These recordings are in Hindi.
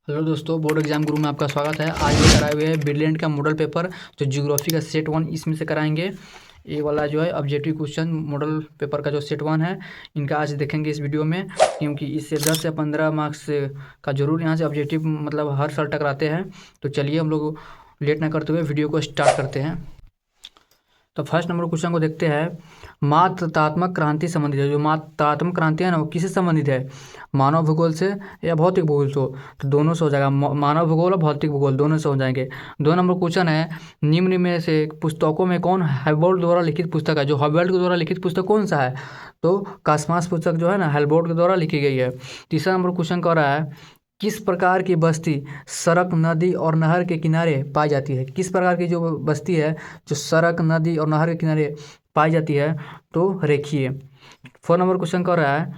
हेलो दोस्तों, बोर्ड एग्जाम गुरु में आपका स्वागत है। आज लेकर आए हुए हैं ब्रिलियंट का मॉडल पेपर जो ज्योग्राफी का सेट 1 इसमें से कराएंगे। ये वाला जो है ऑब्जेक्टिव क्वेश्चन मॉडल पेपर का जो सेट 1 है, इनका आज देखेंगे इस वीडियो में, क्योंकि इससे 10 या 15 मार्क्स का जरूर यहाँ से ऑब्जेक्टिव मतलब हर साल टकराते हैं। तो चलिए हम लोग लेट ना करते हुए वीडियो को स्टार्ट करते हैं। तो फर्स्ट नंबर क्वेश्चन को देखते हैं। मात्रात्मक क्रांति संबंधित है। जो मात्रात्मक क्रांति है ना, वो किससे संबंधित है? मानव भूगोल से या भौतिक भूगोल से? तो दोनों से हो जाएगा, मानव भूगोल और भौतिक भूगोल दोनों से हो जाएंगे। 2 नंबर क्वेश्चन है, निम्न में से पुस्तकों में कौन हेल्बोल्ट द्वारा लिखित पुस्तक है? जो हेल्बोल्ट के द्वारा लिखित पुस्तक कौन सा है? तो कास्मास पुस्तक जो है ना, हेल्बोल्ट के द्वारा लिखी गई है। तीसरा नंबर क्वेश्चन कह रहा है, किस प्रकार की बस्ती सड़क, नदी और नहर के किनारे पाई जाती है? किस प्रकार की जो बस्ती है जो सड़क, नदी और नहर के किनारे पाई जाती है? तो रेखीय। 4 नंबर क्वेश्चन कर रहा है,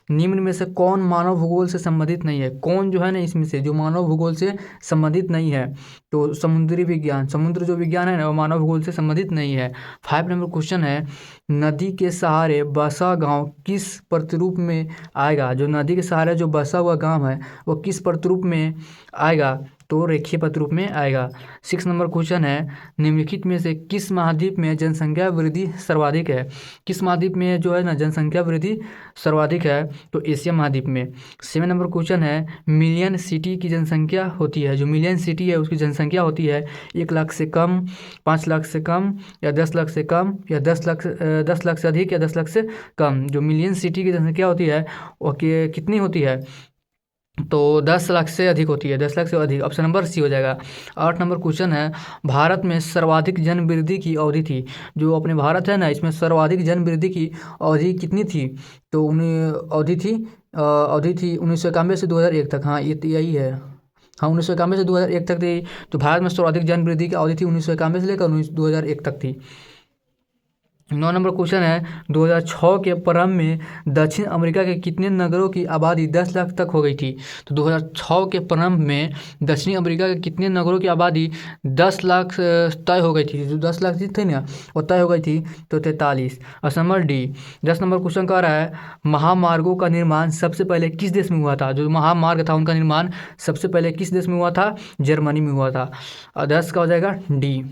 निम्न में से कौन मानव भूगोल से संबंधित नहीं है? कौन जो है ना इसमें से जो मानव भूगोल से संबंधित नहीं है? तो समुद्री विज्ञान, समुद्र जो विज्ञान है ना, वो मानव भूगोल से संबंधित नहीं है। 5 नंबर क्वेश्चन है, नदी के सहारे बसा गांव किस प्रतिरूप में आएगा? जो नदी के सहारे जो बसा हुआ गांव है वो किस प्रतिरूप में आएगा? तो रेखीय प्रतिरूप में आएगा। 6 नंबर क्वेश्चन है, निम्नलिखित में से किस महाद्वीप में जनसंख्या वृद्धि सर्वाधिक है? किस महाद्वीप में जो है ना जनसंख्या वृद्धि सर्वाधिक है? तो एशिया महाद्वीप में। 7 नंबर क्वेश्चन है, मिलियन सिटी की जनसंख्या होती है, जो मिलियन सिटी है उसकी जनसंख्या होती है 1 लाख से कम, 5 लाख से कम या 10 लाख से कम या 10 लाख से अधिक या 10 लाख से कम। जो मिलियन सिटी की जनसंख्या होती है वो कितनी होती है? तो 10 लाख से अधिक होती है, 10 लाख से अधिक। ऑप्शन नंबर सी हो जाएगा। 8 नंबर क्वेश्चन है, भारत में सर्वाधिक जन वृद्धि की अवधि थी। जो अपने भारत है ना, इसमें सर्वाधिक जन वृद्धि की अवधि कितनी थी? तो उन्हें अवधि थी 1991 से 2001 तक। हाँ, ये तो यही है। हाँ, 1991 से 2001 तक थी। तो भारत में सर्वाधिक जन वृद्धि की अवधि थी 1991 से लेकर 2001 तक थी। 9 नंबर क्वेश्चन है, 2006 के प्रारंभ में दक्षिण अमेरिका के कितने नगरों की आबादी 10 लाख तक हो गई थी? तो 2006 के प्रारंभ में दक्षिणी अमेरिका के कितने नगरों की आबादी 10 लाख तय हो गई थी? जो 10 लाख थी ना, वो तय हो गई थी। तो 43। Option number D. 10 number question कह रहा है, महामार्गों का निर्माण सबसे पहले किस देश में हुआ था? जो महामार्ग था उनका निर्माण सबसे पहले किस देश में हुआ था? जर्मनी में हुआ था। और 10 का हो जाएगा डी।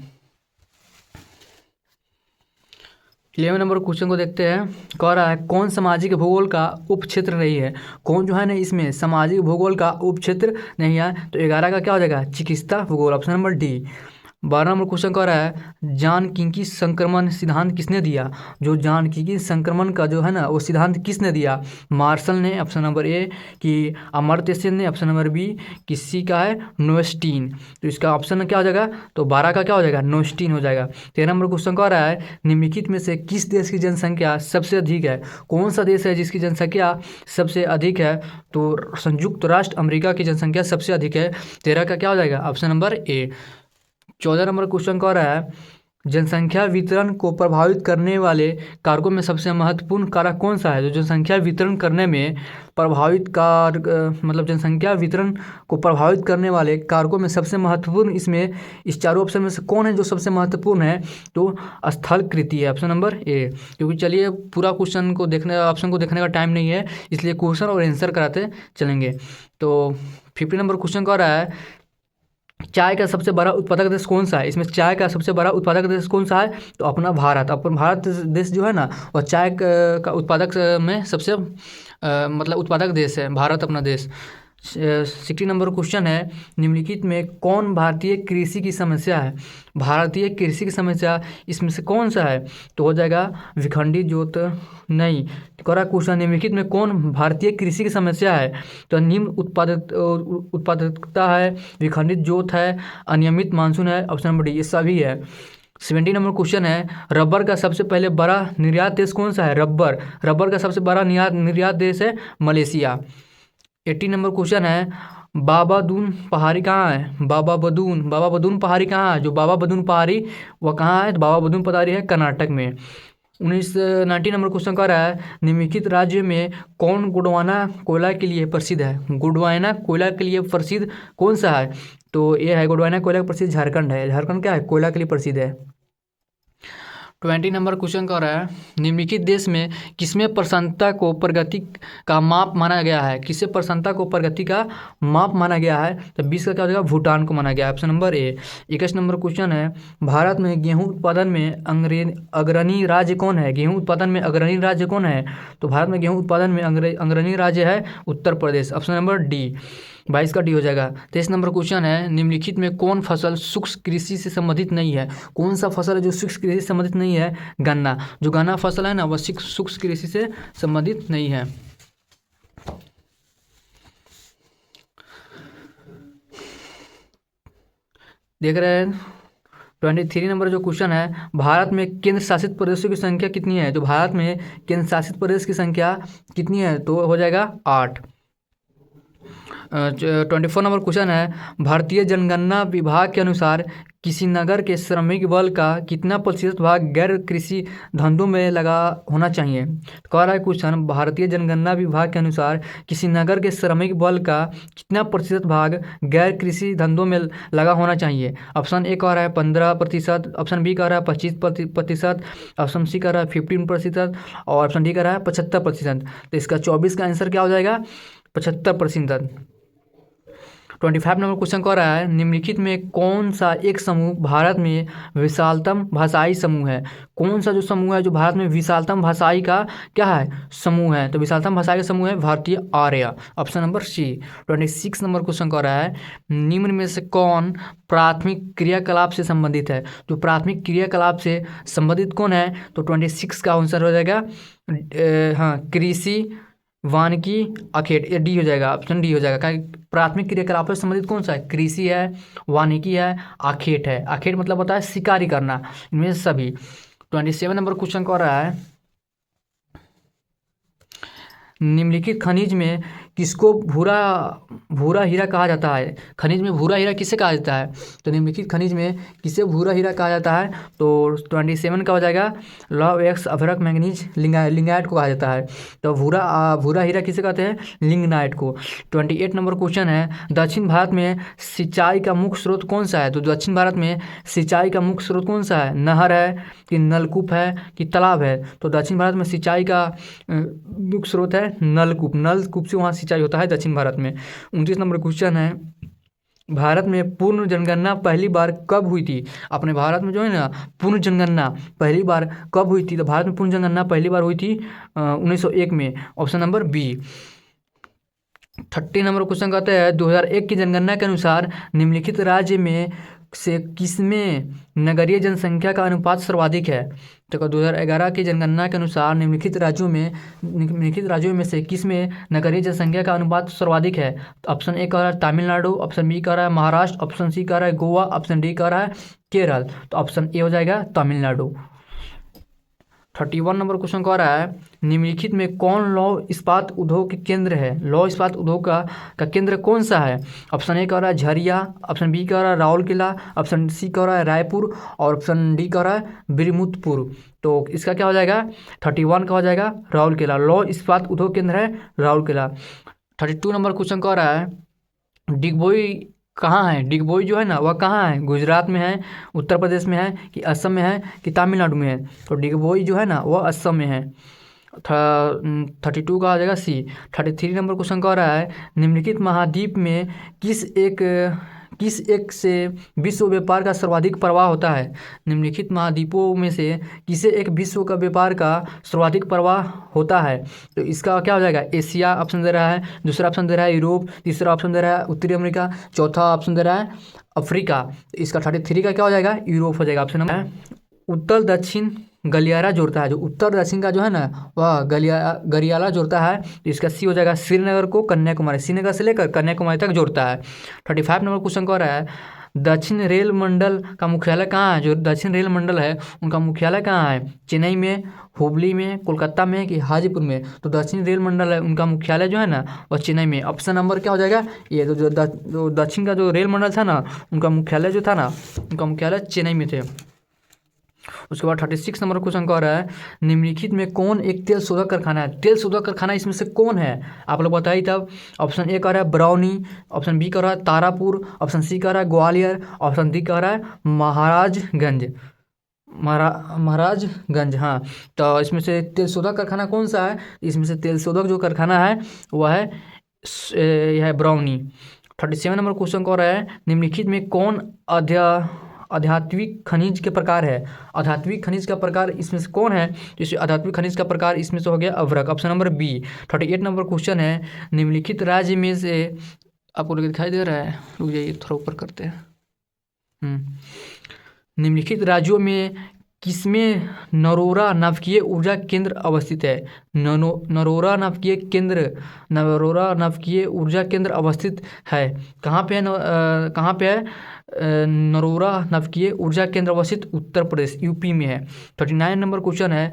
11 नंबर क्वेश्चन को देखते हैं। कह रहा है, कौन सामाजिक भूगोल का उपक्षेत्र नहीं है? कौन जो है ना इसमें सामाजिक भूगोल का उपक्षेत्र नहीं है? तो 11 का क्या हो जाएगा? चिकित्सा भूगोल। Option number D. 12 number question कह रहा है, जानकीकी संक्रमण सिद्धांत किसने दिया? जो जानकीकी संक्रमण का जो है ना वो सिद्धांत किसने दिया? मार्शल ने। Option number A. कि अमर्त्य सेन ने। Option number B. किसी का है नोस्टीन। तो इसका ऑप्शन क्या हो जाएगा? तो 12 का क्या हो जाएगा? नोस्टीन हो जाएगा। 13 नंबर क्वेश्चन कह रहा है, निम्नलिखित में से किस देश की जनसंख्या सबसे अधिक है? कौन सा देश है जिसकी जनसंख्या सबसे अधिक है? तो संयुक्त राष्ट्र अमेरिका की जनसंख्या सबसे अधिक है। 13 का क्या हो जाएगा? ऑप्शन नंबर ए। 14 नंबर क्वेश्चन कह रहा है, जनसंख्या वितरण को प्रभावित करने वाले कारकों में सबसे महत्वपूर्ण कारक कौन सा है? जो जनसंख्या वितरण करने में प्रभावित कारक मतलब जनसंख्या वितरण को प्रभावित करने वाले कारकों में सबसे महत्वपूर्ण इसमें इस चारों ऑप्शन में से कौन है जो सबसे महत्वपूर्ण है? तो स्थलाकृति है। ऑप्शन नंबर ए। क्योंकि चलिए पूरा क्वेश्चन को देखने ऑप्शन को देखने का टाइम नहीं है, इसलिए क्वेश्चन और आंसर कराते चलेंगे। तो 15 नंबर क्वेश्चन कह रहा है, चाय का सबसे बड़ा उत्पादक देश कौन सा है? इसमें चाय का सबसे बड़ा उत्पादक देश कौन सा है? तो अपना भारत। अपन भारत देश जो है ना वह चाय का उत्पादक में सबसे मतलब उत्पादक देश है भारत, अपना देश। 16 नंबर क्वेश्चन है, निम्नलिखित में कौन भारतीय कृषि की समस्या है? भारतीय कृषि की समस्या इसमें से कौन सा है? तो हो जाएगा विखंडित जोत। नहीं, करा क्वेश्चन, निम्नलिखित में कौन भारतीय कृषि की समस्या है? तो निम्न उत्पादकता है, विखंडित जोत है, अनियमित मानसून है। ऑप्शन नंबर डी, ये सभी है। 17 नंबर क्वेश्चन है, रबर का सबसे पहले बड़ा निर्यात देश कौन सा है? रबर का सबसे बड़ा निर्यात देश है मलेशिया। 18 नंबर क्वेश्चन है, बाबादून पहाड़ी कहाँ है? बाबा बदून पहाड़ी कहाँ है? जो बाबा बदून पहाड़ी वह कहाँ है? तो बाबा बदून पहाड़ी है कर्नाटक में। 19 नंबर क्वेश्चन कर रहा है, निम्नलिखित राज्य में कौन गोंडवाना कोयला के लिए प्रसिद्ध है? गोंडवाना कोयला के लिए प्रसिद्ध कौन सा है? तो ये है गोंडवाना कोयला प्रसिद्ध झारखंड है। झारखंड क्या है? कोयला के लिए प्रसिद्ध है। 20 नंबर क्वेश्चन का रहा है, निम्नलिखित देश में किसमें प्रसन्नता को प्रगति का माप माना गया है? किससे प्रसन्नता को प्रगति का माप माना गया है? तो 20 का क्या हो जाएगा? भूटान को माना गया है। ऑप्शन नंबर ए। 21 नंबर क्वेश्चन है, भारत में गेहूं उत्पादन में अग्रणी राज्य कौन है? गेहूं उत्पादन में अग्रणी राज्य कौन है? तो भारत में गेहूं उत्पादन में अग्रणी राज्य है Uttar Pradesh. Option number D. 22 का डी हो जाएगा। 23 नंबर क्वेश्चन है, निम्नलिखित में कौन फसल सूक्ष्म कृषि से संबंधित नहीं है? कौन सा फसल है जो सूक्ष्म कृषि से संबंधित नहीं है? गन्ना। जो गन्ना फसल है ना, वह सूक्ष्म कृषि से संबंधित नहीं है। देख रहे हैं 23 नंबर जो क्वेश्चन है, भारत में केंद्र शासित प्रदेशों की संख्या कितनी है? तो भारत में केंद्र शासित प्रदेश की संख्या कितनी है? तो हो जाएगा 8। 24 नंबर क्वेश्चन है, भारतीय जनगणना विभाग के अनुसार किसी नगर के श्रमिक बल का कितना प्रतिशत भाग गैर कृषि धंधों में लगा होना चाहिए? तो कह रहा है क्वेश्चन, भारतीय जनगणना विभाग के अनुसार किसी नगर के श्रमिक बल का कितना प्रतिशत भाग गैर कृषि धंधों में लगा होना चाहिए? ऑप्शन ए कह रहा है 15%, ऑप्शन बी कह रहा है 25%, ऑप्शन सी कह रहा है 15% और ऑप्शन डी कह रहा है 75%। तो इसका 24 का आंसर क्या हो जाएगा? 75%। 25 नंबर क्वेश्चन कह रहा है, निम्नलिखित में कौन सा एक समूह भारत में विशालतम भाषाई समूह है? कौन सा जो समूह है जो भारत में विशालतम भाषाई का क्या है? समूह है। तो विशालतम भाषाई का समूह है भारतीय आर्य। Option number C. 26 number question कह रहा है, निम्न में से कौन प्राथमिक क्रियाकलाप से संबंधित है? तो प्राथमिक क्रियाकलाप से संबंधित कौन है? तो 26 का आंसर हो जाएगा हाँ, कृषि, वानिकी, आखेट। ये डी हो जाएगा, ऑप्शन डी हो जाएगा। क्या प्राथमिक क्रियाकलाप से संबंधित कौन सा है? कृषि है, वानिकी है, आखेट है। आखेट मतलब होता है शिकारी करना, इनमें से सभी। 27 नंबर क्वेश्चन कह रहा है, निम्नलिखित खनिज में किसको भूरा हीरा कहा जाता है? खनिज में भूरा हीरा किसे कहा जाता है? तो निम्नलिखित खनिज में किसे भूरा हीरा कहा जाता है? तो 27 का हो जाएगा, लौह एक्स अभ्रक मैंगनीज लिंगाइट को कहा जाता है। तो भूरा हीरा किसे कहते हैं? लिग्नाइट को। 28 नंबर क्वेश्चन है, दक्षिण भारत में सिंचाई का मुख्य स्रोत कौन सा है? तो दक्षिण भारत में सिंचाई का मुख्य स्रोत कौन सा है? नहर है कि नलकूप है कि तालाब है? तो दक्षिण भारत में सिंचाई का मुख्य स्रोत है नलकूप से वहाँ सिंचाई होता है दक्षिण भारत में। 29 नंबर क्वेश्चन है, भारत में पूर्ण जनगणना पहली बार कब हुई थी? अपने भारत में जो है ना पूर्ण जनगणना पहली बार कब हुई थी? तो भारत में पूर्ण जनगणना पहली बार हुई थी 1901 में। Option number B. 30 नंबर क्वेश्चन कहते हैं, 2001 की जनगणना के अनुसार निम्नलिखित राज्य में से किसमें नगरीय जनसंख्या का अनुपात सर्वाधिक है? तो 2011 की जनगणना के अनुसार निम्नलिखित राज्यों में से किसमें नगरीय जनसंख्या का अनुपात सर्वाधिक है? तो ऑप्शन ए कह रहा है तमिलनाडु, ऑप्शन बी कह रहा है महाराष्ट्र, ऑप्शन सी कह रहा है गोवा, ऑप्शन डी कह रहा है केरल। तो ऑप्शन ए हो जाएगा तमिलनाडु। 31 नंबर क्वेश्चन कह रहा है, निम्नलिखित में कौन लौह इस्पात उद्योग के केंद्र है? लौह इस्पात उद्योग का केंद्र कौन सा है? ऑप्शन ए कह रहा है झरिया, ऑप्शन बी कह रहा है राउरकेला, ऑप्शन सी कह रहा है रायपुर और ऑप्शन डी कह रहा है बिरमुतपुर। तो इसका क्या हो जाएगा? 31 का हो जाएगा राउरकेला। लौह इस्पात उद्योग केंद्र है राउरकेला। 32 नंबर क्वेश्चन कह रहा है, डिगबोई कहाँ है? डिगबोई जो है ना वह कहाँ है? गुजरात में है, उत्तर प्रदेश में है कि असम में है कि तमिलनाडु में है? तो डिगबोई जो है ना वह असम में है। 32 का आ जाएगा सी। 33 नंबर क्वेश्चन कह रहा है, निम्नलिखित महाद्वीप में किस एक से विश्व व्यापार का सर्वाधिक प्रवाह होता है? निम्नलिखित महाद्वीपों में से किसे एक विश्व का व्यापार का सर्वाधिक प्रवाह होता है? तो इसका क्या हो जाएगा? एशिया ऑप्शन दे रहा है, दूसरा ऑप्शन दे रहा है यूरोप, तीसरा ऑप्शन दे रहा है उत्तरी अमेरिका, चौथा ऑप्शन दे रहा है अफ्रीका। तो इसका 33 का क्या हो जाएगा? यूरोप हो जाएगा। ऑप्शन नंबर उत्तर दक्षिण गलियारा जोड़ता है, जो उत्तर दक्षिण का जो है ना वह गलियारा जोड़ता है। तो इसका सी हो जाएगा श्रीनगर को कन्याकुमारी, श्रीनगर से लेकर कन्याकुमारी तक जोड़ता है। 35 नंबर क्वेश्चन कह रहा है, दक्षिण रेल मंडल का मुख्यालय कहाँ है? जो दक्षिण रेल मंडल है उनका मुख्यालय कहाँ है? चेन्नई में, हुबली में, कोलकाता में कि हाजीपुर में? तो दक्षिण रेल मंडल है उनका मुख्यालय जो है ना वह चेन्नई में। ऑप्शन नंबर क्या हो जाएगा? ये जो दक्षिण का जो रेल मंडल था ना उनका मुख्यालय जो था ना उनका मुख्यालय चेन्नई में थे। उसके बाद 36 नंबर क्वेश्चन कह रहा है, निम्नलिखित में कौन एक तेल शोधक कारखाना है? तेल शोधक कारखाना इसमें से कौन है? आप लोग बताइए तब। ऑप्शन ए कह रहा है बरौनी, ऑप्शन बी कह रहा है तारापुर, ऑप्शन सी कह रहा है ग्वालियर, ऑप्शन डी कह रहा है महाराजगंज। हाँ, तो इसमें से तेल शोधक कारखाना कौन सा है? इसमें से तेल शोधक जो कारखाना है वह है यह है बरौनी। 37 नंबर क्वेश्चन कह रहा है निम्नलिखित में कौन आध्यात्मिक खनिज के प्रकार है? आध्यात्मिक खनिज का प्रकार इसमें से कौन है? जैसे आध्यात्मिक खनिज का प्रकार इसमें से हो गया अभ्रक, ऑप्शन नंबर बी। 38 नंबर क्वेश्चन है निम्नलिखित राज्य में से, आपको दिखाई दे रहा है, रुक जाइए थोड़ा ऊपर करते हैं। निम्नलिखित राज्यों में किसमें नरोरा नाभिकीय ऊर्जा केंद्र अवस्थित है? नरोरा नाभिकीय ऊर्जा केंद्र अवस्थित है। कहाँ पे है कहाँ पे है नरोरा नाभिकीय ऊर्जा केंद्र अवस्थित? उत्तर प्रदेश, यूपी में है। 39 नंबर क्वेश्चन है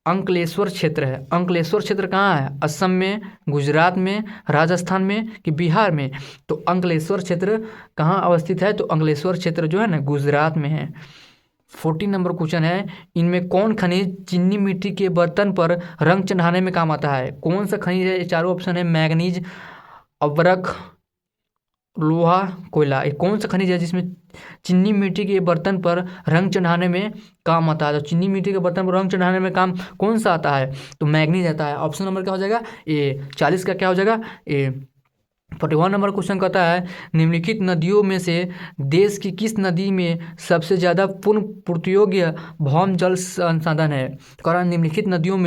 अंकलेश्वर क्षेत्र है। अंकलेश्वर क्षेत्र कहाँ है? असम में, गुजरात में, राजस्थान में कि बिहार में? तो अंकलेश्वर क्षेत्र कहाँ अवस्थित है? तो अंकलेश्वर क्षेत्र जो है ना गुजरात में है। 40 नंबर क्वेश्चन है इनमें कौन खनिज चीनी मिट्टी के बर्तन पर रंग चढ़ाने में काम आता है? कौन सा खनिज है? ये चारों ऑप्शन है मैग्नीज, अभ्रक, लोहा, कोयला। ये कौन सा खनिज है जिसमें चीनी मिट्टी के बर्तन पर रंग चढ़ाने में काम आता है? तो चीनी मिट्टी के बर्तन पर रंग चढ़ाने में काम कौन सा आता है? तो मैग्नीज आता है। ऑप्शन नंबर क्या हो जाएगा? ए। 40 का क्या हो जाएगा? ए। 41 नंबर क्वेश्चन कहता है निम्नलिखित नदियों में से देश की किस नदी में सबसे ज़्यादा पुनर्प्रयोग्य भौम जल संसाधन है? तो कह निम्नलिखित नदियों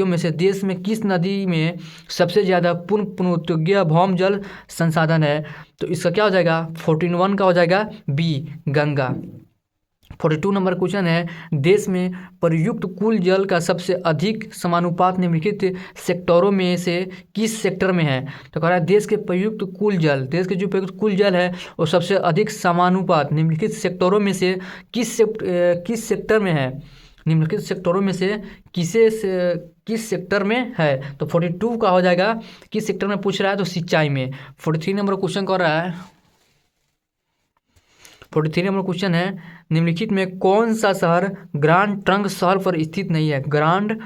में से देश में किस नदी में सबसे ज़्यादा पुनर्प्रयोग्य भौम जल संसाधन है? तो इसका क्या हो जाएगा? 41 का हो जाएगा बी, गंगा। 42 नंबर क्वेश्चन है देश में प्रयुक्त कुल जल का सबसे अधिक समानुपात निम्नलिखित सेक्टरों में से किस सेक्टर में है? तो कह रहा है देश के प्रयुक्त कुल जल है वो सबसे अधिक समानुपात निम्नलिखित सेक्टरों में से किस सेक्टर में है? निम्नलिखित सेक्टरों में से किस सेक्टर में है? तो 42 का हो जाएगा किस सेक्टर में पूछ रहा है? तो सिंचाई में। 43 नंबर क्वेश्चन कर रहा है 43 नंबर क्वेश्चन है निम्नलिखित में कौन सा शहर ग्रांड ट्रंक शहर पर स्थित नहीं है? ग्रांड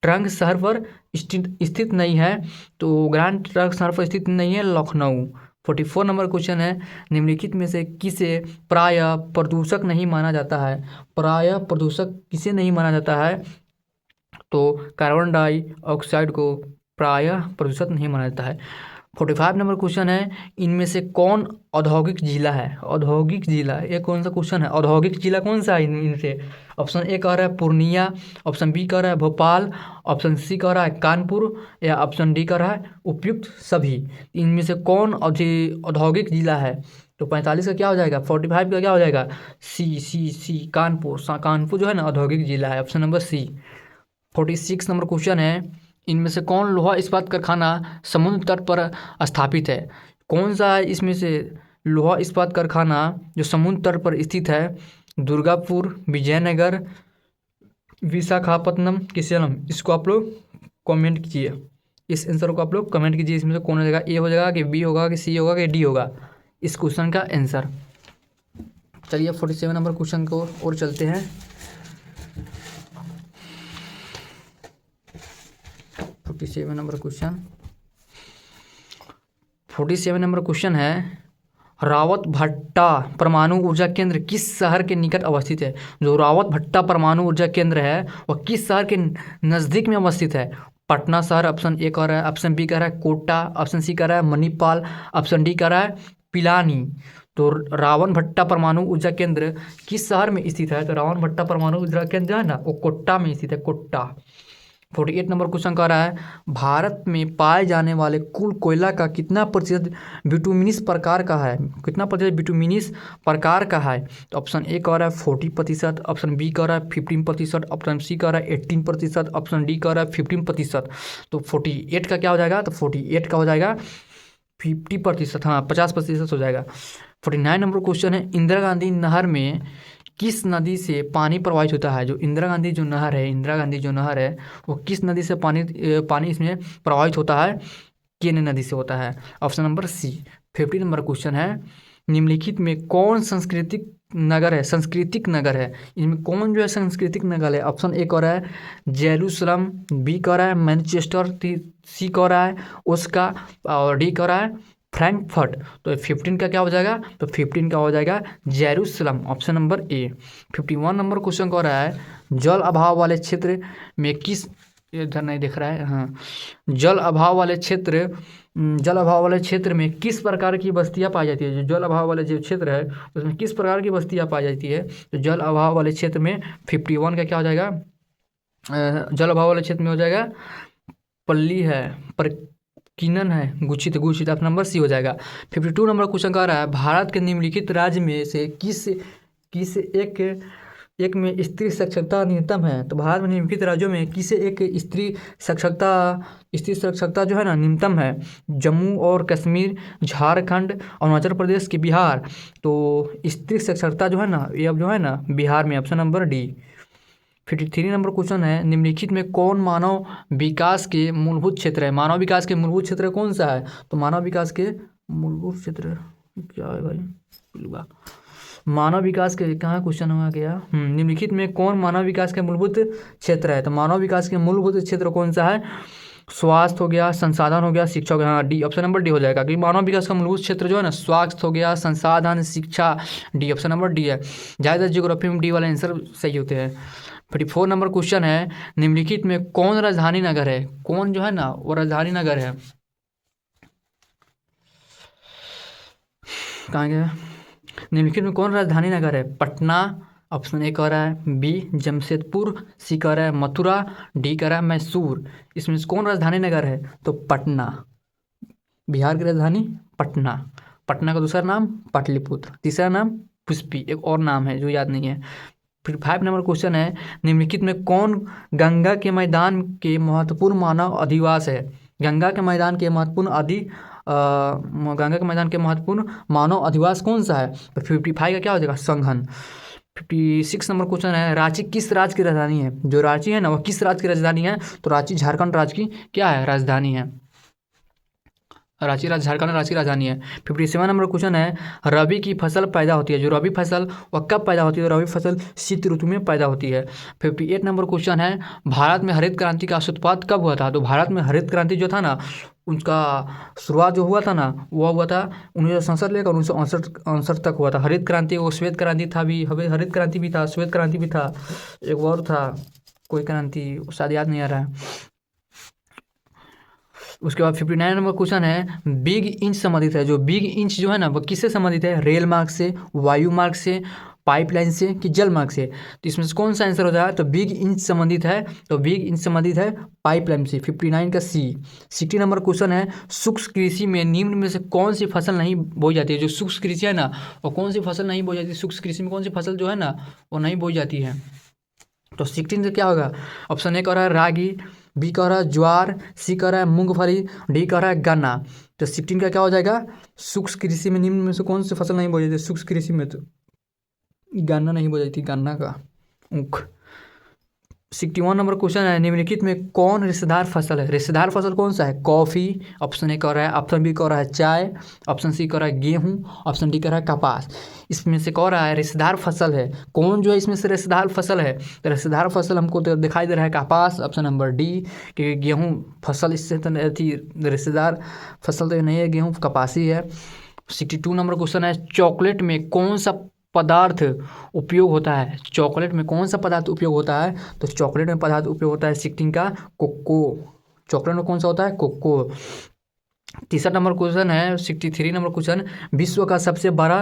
ट्रंक शहर पर स्थित नहीं है, तो ग्रांड ट्रंक शहर पर स्थित नहीं है लखनऊ। 44 नंबर क्वेश्चन है निम्नलिखित में से किसे प्रायः प्रदूषक नहीं माना जाता है? प्रायः प्रदूषक किसे नहीं माना जाता है? तो कार्बन डाइऑक्साइड को प्रायः प्रदूषक नहीं माना जाता है। 45 नंबर क्वेश्चन है इनमें से कौन औद्योगिक जिला है? औद्योगिक जिला, ये कौन सा क्वेश्चन है? औद्योगिक जिला कौन सा है इनसे? ऑप्शन ए कह रहा है पूर्णिया, ऑप्शन बी कह रहा है भोपाल, ऑप्शन सी कह रहा है कानपुर, या ऑप्शन डी कह रहा है उपयुक्त सभी। इनमें से कौन औद्योगिक जिला है? तो 45 का क्या हो जाएगा? 45 का क्या हो जाएगा? सी कानपुर। कानपुर जो है ना औद्योगिक जिला है, ऑप्शन नंबर सी। 46 नंबर क्वेश्चन है इनमें से कौन लोहा इस्पात कारखाना समुद्र तट पर स्थापित है? कौन सा है इसमें से लोहा इस्पात कारखाना जो समुद्र तट पर स्थित है? दुर्गापुर, विजयनगर, विशाखापत्तनम कि सेलम? इसको आप लोग कमेंट कीजिए, इस आंसर को आप लोग कमेंट कीजिए। इसमें से कौन हो जाएगा? ए हो जाएगा कि बी होगा कि सी होगा कि डी होगा इस क्वेश्चन का आंसर। चलिए 47 नंबर क्वेश्चन को और चलते हैं। 47 नंबर क्वेश्चन है रावतभट्टा परमाणु ऊर्जा केंद्र किस शहर के निकट अवस्थित है? जो रावतभट्टा परमाणु ऊर्जा केंद्र है वह किस शहर के नज़दीक में अवस्थित है? पटना शहर, ऑप्शन ए कह रहा है, ऑप्शन बी कह रहा है कोटा, ऑप्शन सी कह रहा है मणिपाल, ऑप्शन डी कह रहा है पिलानी। तो रावतभट्टा परमाणु ऊर्जा केंद्र किस शहर में स्थित है? तो रावतभट्टा परमाणु ऊर्जा केंद्र जो है ना वो कोटा में स्थित है, कोट्टा। 48 नंबर क्वेश्चन कह रहा है भारत में पाए जाने वाले कुल कोयला का कितना प्रतिशत बिटुमिनस प्रकार का है? कितना प्रतिशत बिटुमिनस प्रकार का है? तो ऑप्शन ए कह रहा है 40%, ऑप्शन बी कह रहा है 15%, ऑप्शन सी कह रहा है 18%, ऑप्शन डी कह रहा है 15%। तो 48 का क्या हो जाएगा? तो 48 का हो जाएगा 50%, हाँ 50% हो जाएगा। 49 नंबर क्वेश्चन है इंदिरा गांधी नहर में किस नदी से पानी प्रवाहित होता है? जो इंदिरा गांधी जो नहर है वो किस नदी से पानी इसमें प्रवाहित होता है? केन नदी से होता है, ऑप्शन नंबर सी। 50 नंबर क्वेश्चन है निम्नलिखित में कौन सांस्कृतिक नगर है? इनमें कौन जो है सांस्कृतिक नगर है? ऑप्शन ए कह रहा है जेरूसलम, बी कह रहा है मैनचेस्टर, सी कह रहा है उसका, और डी कह रहा है फ्रैंकफर्ट। तो 15 का क्या हो जाएगा, तो 15 का हो जाएगा जेरूसलम, ऑप्शन नंबर ए। 51 नंबर क्वेश्चन कह रहा है जल अभाव वाले क्षेत्र में किस, इधर नहीं दिख रहा है, हाँ, जल अभाव वाले क्षेत्र में किस प्रकार की बस्तियां पाई जाती है। जो जल अभाव वाले जो क्षेत्र है उसमें किस प्रकार की बस्तियां पाई जाती है, तो जल अभाव वाले क्षेत्र में 51 का क्या हो जाएगा, जल अभाव वाले क्षेत्र में हो जाएगा पल्ली है, पर किनन है, गुच्छित, गुच्छित, आप नंबर सी हो जाएगा। 52 नंबर क्वेश्चन कह रहा है भारत के निम्नलिखित राज्य में से किस किस एक में स्त्री साक्षरता न्यूनतम है। तो भारत में निम्नलिखित राज्यों में किसे एक स्त्री साक्षरता जो है ना न्यूनतम है। जम्मू और कश्मीर, झारखंड, अरुणाचल प्रदेश के बिहार। तो स्त्री साक्षरता जो है ना ये अब जो है ना बिहार में, option number D. 53 number question है निम्नलिखित में कौन मानव विकास के मूलभूत क्षेत्र है। मानव विकास के मूलभूत क्षेत्र कौन सा है, तो मानव विकास के मूलभूत क्षेत्र क्या है भाई, मानव विकास के कहाँ क्वेश्चन हुआ गया, निम्नलिखित में कौन मानव विकास के मूलभूत क्षेत्र है। तो मानव विकास के मूलभूत क्षेत्र कौन सा है, स्वास्थ्य हो गया, संसाधन हो गया, शिक्षा हो गया, हाँ डी, ऑप्शन नंबर डी हो जाएगा, क्योंकि मानव विकास का मूलभूत क्षेत्र जो है ना स्वास्थ्य हो गया, संसाधन, शिक्षा, डी, ऑप्शन नंबर डी है। ज़्यादातर जियोग्राफी में डी वाले आंसर सही होते हैं। 54 नंबर क्वेश्चन है निम्नलिखित में कौन राजधानी नगर है। कौन जो है ना वो राजधानी नगर है, कहाँ गया, निम्नलिखित में कौन राजधानी नगर है। पटना, ऑप्शन ए कह रहा है, बी जमशेदपुर, सी कह रहा है मथुरा, डी कह रहा है मैसूर। इसमें से कौन राजधानी नगर है, तो पटना, बिहार की राजधानी पटना। पटना का दूसरा नाम पाटलिपुत्र, तीसरा नाम पुष्पी, एक और नाम है जो याद नहीं है। फिर 5 नंबर क्वेश्चन है निम्नलिखित में कौन गंगा के मैदान के महत्वपूर्ण मानव अधिवास है। गंगा के मैदान के महत्वपूर्ण गंगा के मैदान के महत्वपूर्ण मानव अधिवास कौन सा है, तो 55 का क्या हो जाएगा, संघन। 56 नंबर क्वेश्चन है रांची किस राज्य की राजधानी है। जो रांची है ना वो किस राज्य की राजधानी है, तो रांची झारखंड राज्य की क्या है, राजधानी है। झारखंड राज्य की राजधानी है। 57 नंबर क्वेश्चन है रबी की फसल पैदा होती है। जो रबी फसल वह कब पैदा होती है, तो रबी फसल शीत ऋतु में पैदा होती है। 58 नंबर क्वेश्चन है भारत में हरित क्रांति का सूत्रपात कब हुआ था। तो भारत में हरित क्रांति जो था ना उनका शुरुआत जो हुआ था ना वह हुआ था 1967 लेकर 1968 तक हुआ था। हरित क्रांति वो श्वेत क्रांति था भी, हरित क्रांति भी था, श्वेत क्रांति भी था, एक और था कोई क्रांति शायद याद नहीं आ रहा है। उसके बाद 59 नंबर क्वेश्चन है बिग इंच संबंधित है। जो बिग इंच जो है ना वो किससे संबंधित है, रेल मार्ग से, वायु मार्ग से, पाइपलाइन से, कि जल मार्ग से। तो इसमें से कौन सा आंसर हो जाए, तो बिग इंच संबंधित है, तो बिग इंच संबंधित है पाइपलाइन से, 59 का सी। 60 नंबर क्वेश्चन है शुष्क कृषि में निम्न में से कौन सी फसल नहीं बोई जाती है। जो शुष्क कृषि है ना वो कौन सी फसल नहीं बोई जाती है, शुष्क कृषि में कौन सी फसल जो है ना वो नहीं बोई जाती है। तो 16 से क्या होगा, ऑप्शन ए कह रहा है रागी, बी कह रहा है ज्वार, सी कह रहा है मूंगफली, डी कह रहा है गन्ना। तो 16 का क्या हो जाएगा, शुष्क कृषि में निम्न में से कौन सी फसल नहीं बोई जाती, शुष्क कृषि में तो गन्ना नहीं बोई जाती, गन्ना का ऊख। 61 नंबर क्वेश्चन है निम्नलिखित में कौन रिश्तेदार फसल है। रिश्तेदार फसल कौन सा है, कॉफ़ी, ऑप्शन ए कह रहा है, ऑप्शन बी कह रहा है चाय, ऑप्शन सी कह रहा है गेहूँ, ऑप्शन डी कह रहा है कपास। इसमें से कह रहा है रिश्तेदार फसल है, कौन जो है इसमें से रिश्तेदार फसल है, तो रिश्तेदार फसल हमको तो दिखाई दे रहा है कपास, ऑप्शन नंबर डी, क्योंकि गेहूँ फसल इससे तो थी, रिश्तेदार फसल तो नहीं है, गेहूँ कपासी है। 62 नंबर क्वेश्चन है चॉकलेट में कौन सा पदार्थ उपयोग होता है। चॉकलेट में कौन सा पदार्थ उपयोग होता है, तो चॉकलेट में पदार्थ उपयोग होता है 16 का कोको। चॉकलेट में कौन सा होता है, कोको। 30 नंबर क्वेश्चन है 63 नंबर क्वेश्चन विश्व का सबसे बड़ा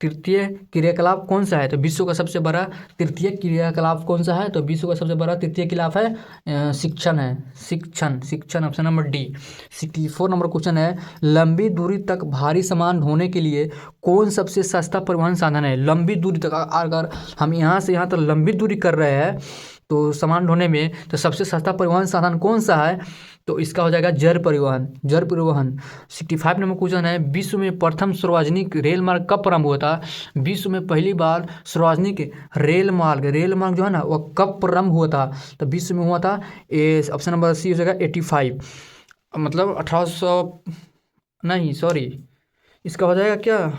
तृतीय क्रियाकलाप कौन सा है। तो विश्व का सबसे बड़ा तृतीय क्रियाकलाप कौन सा है, तो विश्व का सबसे बड़ा तृतीय क्रियाकलाप है शिक्षण है, शिक्षण, option number D. 64 number question है लंबी दूरी तक भारी सामान ढोने के लिए कौन सबसे सस्ता परिवहन साधन है। लंबी दूरी तक अगर हम यहाँ से यहाँ तक लंबी दूरी कर रहे हैं तो सामान ढोने में, तो सबसे सस्ता परिवहन साधन कौन सा है, तो इसका हो जाएगा जल परिवहन। 65 नंबर क्वेश्चन है विश्व में प्रथम सार्वजनिक रेल मार्ग कब प्रारंभ हुआ था। विश्व में पहली बार सार्वजनिक रेल मार्ग जो है ना वह कब प्रारंभ हुआ था, तो विश्व में हुआ था ऑप्शन नंबर सी हो जाएगा 85, मतलब 1800 नहीं सॉरी, इसका हो जाएगा क्या,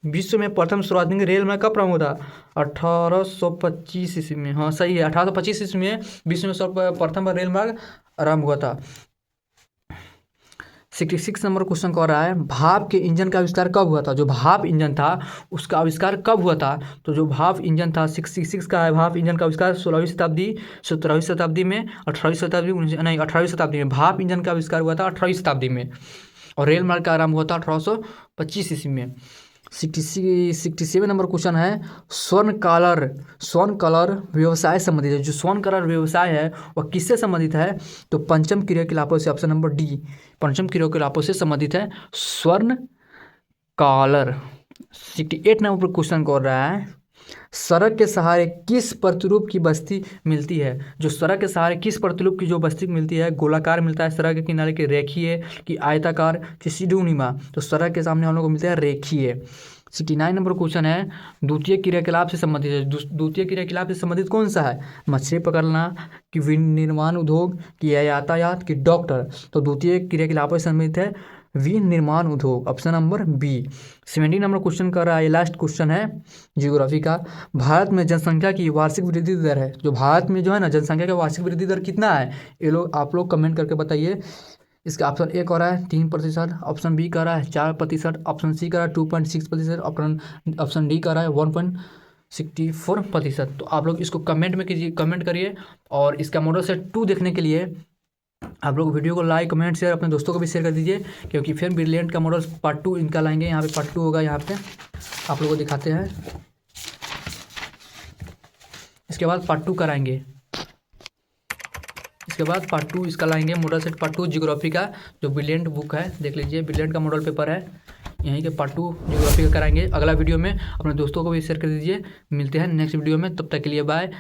विश्व में प्रथम सार्वजनिक रेल मार्ग कब प्रारंभ हुआ था, 1825 ईस्वी में। हाँ सही है, 1825 ईस्वी में विश्व में प्रथम रेल मार्ग आरंभ हुआ था। 66 नंबर क्वेश्चन कह रहा है भाप के इंजन का आविष्कार कब हुआ था। जो भाप इंजन था उसका आविष्कार कब हुआ था। तो जो भाप इंजन था 66 का है, भाप इंजन का आविष्कार 16वीं शताब्दी, 17वीं शताब्दी में, 18वीं शताब्दी, नहीं 18वीं शताब्दी में भाप इंजन का आविष्कार हुआ था 18वीं शताब्दी में। और रेल मार्ग का आरंभ हुआ था 1825 ईस्वी में। 67 नंबर क्वेश्चन है स्वर्ण कलर व्यवसाय संबंधित है। जो स्वर्ण कलर व्यवसाय है वह किससे संबंधित है। तो पंचम क्रियाकलापों से, ऑप्शन नंबर डी, पंचम क्रियाकलापों से संबंधित है स्वर्ण कलर। 68 नंबर क्वेश्चन कर रहा है सड़क के सहारे किस प्रतिरूप की बस्ती मिलती है। जो सड़क के सहारे किस प्रतिरूप की जो बस्ती मिलती है, गोलाकार मिलता है सड़क के किनारे के, रेखीय कि आयताकार कि सीढ़ीनुमा। तो सड़क के सामने हम लोग को मिलता है रेखीय। 69 नंबर क्वेश्चन है द्वितीय क्रियाकलाप से संबंधित है। द्वितीय क्रियाकलाप से संबंधित कौन सा है। मछली पकड़ना कि विनिर्माण उद्योग कि यातायात कि डॉक्टर। तो द्वितीय क्रियाकलापों से संबंधित है विनिर्माण उद्योग, ऑप्शन नंबर बी। 70 नंबर क्वेश्चन कर रहा है, लास्ट क्वेश्चन है जियोग्राफी का। भारत में जनसंख्या की वार्षिक वृद्धि दर है। जो भारत में जो है ना जनसंख्या का वार्षिक वृद्धि दर कितना है, ये लोग आप लोग कमेंट करके बताइए। इसका ऑप्शन ए कह रहा है 3%, ऑप्शन बी कह रहा है 4%, ऑप्शन सी कह रहा है 2.6%, ऑप्शन डी कह रहा है 1.64%। तो आप लोग इसको कमेंट में कीजिए, कमेंट करिए। और इसका मॉडल सेट 2 देखने के लिए आप लोग वीडियो को लाइक, कमेंट, शेयर अपने दोस्तों को भी शेयर कर दीजिए, क्योंकि फिर ब्रिलियंट का मॉडल पार्ट 2 इनका लाएंगे। यहाँ पे पार्ट 2 होगा, यहाँ पे आप लोगों को दिखाते हैं। इसके बाद पार्ट 2 कराएंगे, इसके बाद पार्ट 2 इसका लाएंगे मॉडल सेट पार्ट 2 जियोग्राफी का। जो ब्रिलियंट बुक है देख लीजिए, ब्रिलियंट का मॉडल पेपर है, यहीं के पार्ट 2 जियोग्राफी का कराएंगे अगला वीडियो में। अपने दोस्तों को भी शेयर कर दीजिए। मिलते हैं नेक्स्ट वीडियो में, तब तक के लिए बाय।